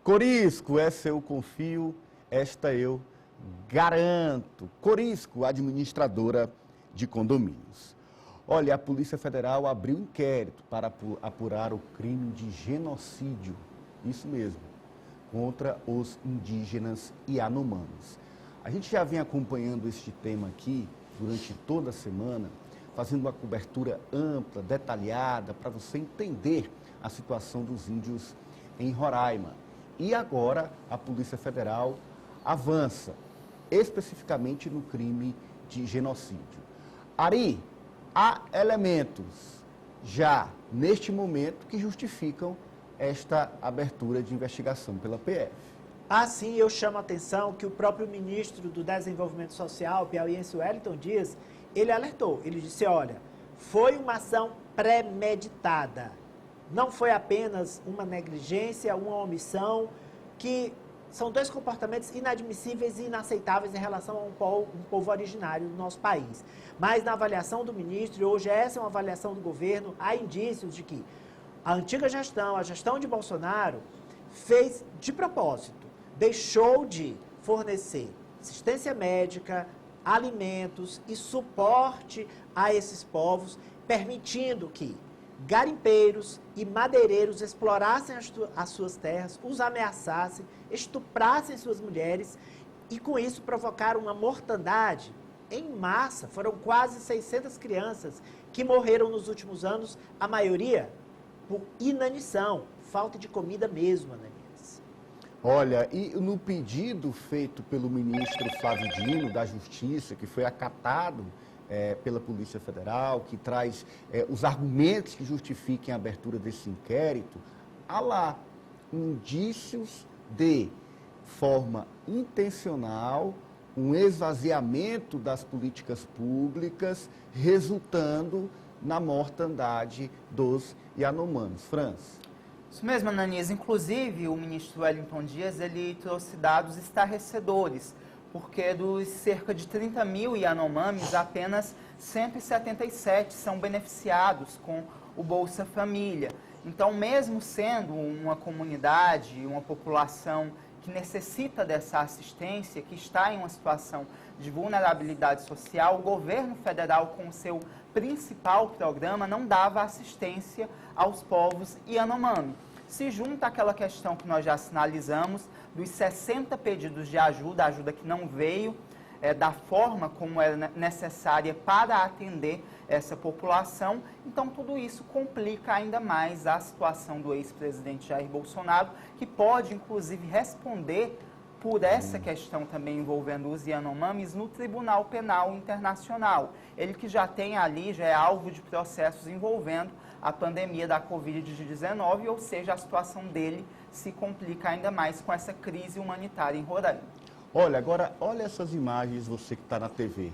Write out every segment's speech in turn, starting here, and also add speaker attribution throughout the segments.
Speaker 1: Corisco, essa eu confio, esta eu garanto. Corisco, administradora de condomínios. Olha, a Polícia Federal abriu inquérito para apurar o crime de genocídio, isso mesmo, contra os indígenas Yanomamis. A gente já vem acompanhando este tema aqui durante toda a semana, fazendo uma cobertura ampla, detalhada, para você entender a situação dos índios em Roraima. E agora a Polícia Federal avança, especificamente no crime de genocídio. Ari, há elementos já neste momento que justificam esta abertura de investigação pela PF.
Speaker 2: Assim, eu chamo a atenção que o próprio ministro do Desenvolvimento Social, piauiense Wellington Dias, ele alertou, ele disse, olha, foi uma ação premeditada, não foi apenas uma negligência, uma omissão, que são dois comportamentos inadmissíveis e inaceitáveis em relação a um povo originário do nosso país. Mas na avaliação do ministro, e hoje essa é uma avaliação do governo, há indícios de que a antiga gestão, a gestão de Bolsonaro, fez de propósito, deixou de fornecer assistência médica, alimentos e suporte a esses povos, permitindo que garimpeiros e madeireiros explorassem as suas terras, os ameaçassem, estuprassem suas mulheres e com isso provocaram uma mortandade em massa. Foram quase 600 crianças que morreram nos últimos anos, a maioria por inanição, falta de comida mesmo, Ananias.
Speaker 1: Olha, e no pedido feito pelo ministro Flávio Dino, da Justiça, que foi acatado pela Polícia Federal, que traz os argumentos que justifiquem a abertura desse inquérito, há lá indícios de forma intencional, um esvaziamento das políticas públicas, resultando na mortandade dos Yanomamis. Franz.
Speaker 3: Isso mesmo, Ananias. Inclusive, o ministro Wellington Dias, ele trouxe dados estarrecedores, porque dos cerca de 30 mil Yanomamis, apenas 177 são beneficiados com o Bolsa Família. Então, mesmo sendo uma comunidade, uma população que necessita dessa assistência, que está em uma situação de vulnerabilidade social, o governo federal, com o seu principal programa, não dava assistência aos povos Yanomami. Se junta àquela questão que nós já sinalizamos, dos 60 pedidos de ajuda, ajuda que não veio da forma como era necessária para atender essa população. Então, tudo isso complica ainda mais a situação do ex-presidente Jair Bolsonaro, que pode, inclusive, responder por essa questão também envolvendo os Yanomamis no Tribunal Penal Internacional. Ele que já tem ali, já é alvo de processos envolvendo a pandemia da Covid-19, ou seja, a situação dele se complica ainda mais com essa crise humanitária em Roraima.
Speaker 1: Olha, agora, olha essas imagens, você que está na TV.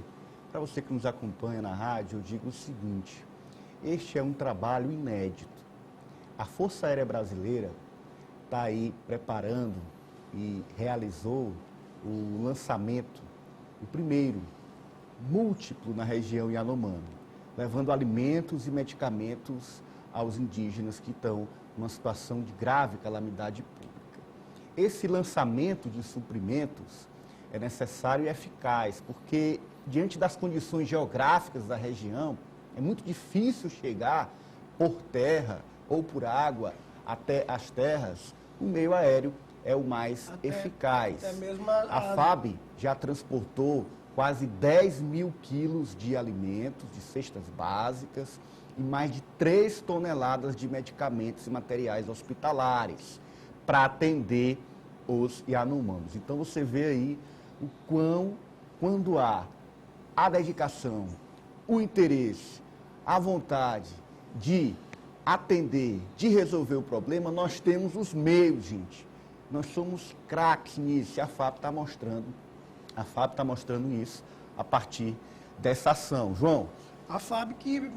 Speaker 1: Para você que nos acompanha na rádio, eu digo o seguinte, este é um trabalho inédito. A Força Aérea Brasileira está aí preparando e realizou o lançamento, o primeiro, múltiplo na região Yanomami, levando alimentos e medicamentos aos indígenas que estão numa situação de grave calamidade pública. Esse lançamento de suprimentos é necessário e eficaz, porque diante das condições geográficas da região, é muito difícil chegar por terra ou por água até as terras. O meio aéreo é o mais eficaz.
Speaker 4: Até mesmo
Speaker 1: a FAB já transportou quase 10 mil quilos de alimentos, de cestas básicas, e mais de 3 toneladas de medicamentos e materiais hospitalares para atender os Yanomamis. Então você vê aí o quando há a dedicação, o interesse, a vontade de atender, de resolver o problema, nós temos os meios, gente. Nós somos craques nisso, e a FAB está mostrando isso a partir dessa ação. João?
Speaker 4: A FAB que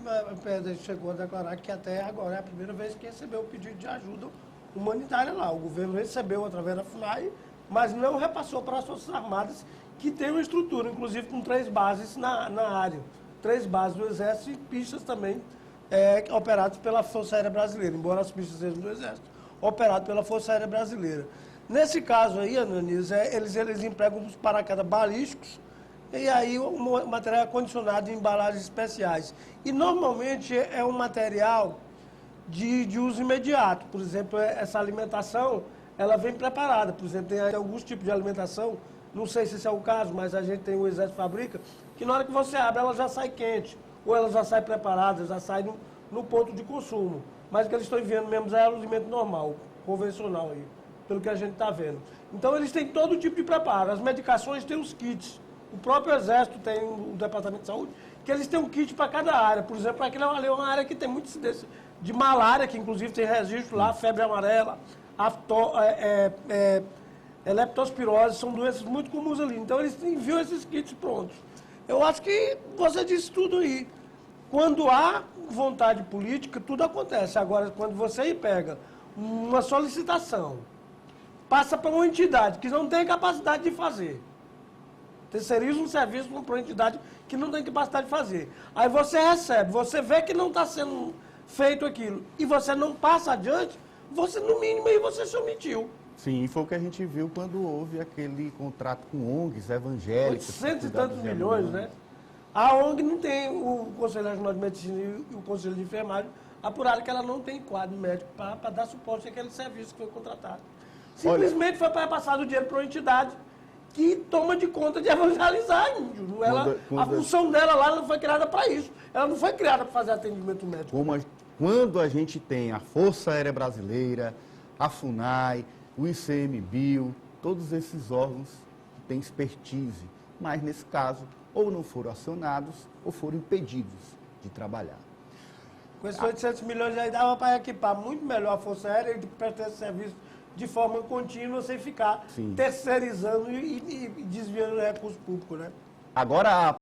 Speaker 4: chegou a declarar que até agora é a primeira vez que recebeu o pedido de ajuda humanitária lá. O governo recebeu através da FUNAI, mas não repassou para as Forças Armadas, que tem uma estrutura, inclusive com 3 bases na área. 3 bases do Exército e pistas também operadas pela Força Aérea Brasileira, embora as pistas sejam do Exército, operado pela Força Aérea Brasileira. Nesse caso aí, Ananias, eles empregam os paraquedas balísticos e aí o material é condicionado em embalagens especiais. E normalmente é um material de uso imediato. Por exemplo, essa alimentação, ela vem preparada. Por exemplo, tem alguns tipos de alimentação, não sei se esse é o caso, mas a gente tem o Exército Fabrica, que na hora que você abre, ela já sai quente, ou ela já sai preparada, já sai no ponto de consumo. Mas o que eles estão enviando mesmo é o alimento normal, convencional aí, pelo que a gente está vendo. Então eles têm todo tipo de preparo. As medicações têm os kits. O próprio Exército tem o Departamento de Saúde, que eles têm um kit para cada área. Por exemplo, aqui é uma área que tem muita incidência de malária, que inclusive tem registro lá, febre amarela, leptospirose, são doenças muito comuns ali. Então eles enviam esses kits prontos. Eu acho que você disse tudo aí. Quando há vontade política, tudo acontece. Agora, quando você pega uma solicitação, passa para uma entidade que não tem capacidade de fazer, terceiriza um serviço para uma entidade que não tem capacidade de fazer. Aí você recebe, você vê que não está sendo feito aquilo, e você não passa adiante, você, no mínimo, aí você se omitiu.
Speaker 1: Sim, foi o que a gente viu quando houve aquele contrato com ONGs evangélicas.
Speaker 4: 800 e tantos milhões, né? A ONG não tem, o Conselho Regional de Medicina e o Conselho de Enfermagem apuraram que ela não tem quadro médico para dar suporte àquele serviço que foi contratado. Simplesmente foi para passar o dinheiro para uma entidade que toma de conta de evangelizar índio. A função dela lá não foi criada para isso. Ela não foi criada para fazer atendimento médico.
Speaker 1: Quando a gente tem a Força Aérea Brasileira, a FUNAI, o ICMBio, todos esses órgãos que têm expertise, mas nesse caso, ou não foram acionados, ou foram impedidos de trabalhar.
Speaker 4: Com esses 800 milhões aí dava para equipar muito melhor a Força Aérea e prestar esse serviço de forma contínua, sem ficar terceirizando e desviando recurso público, né?
Speaker 1: Agora,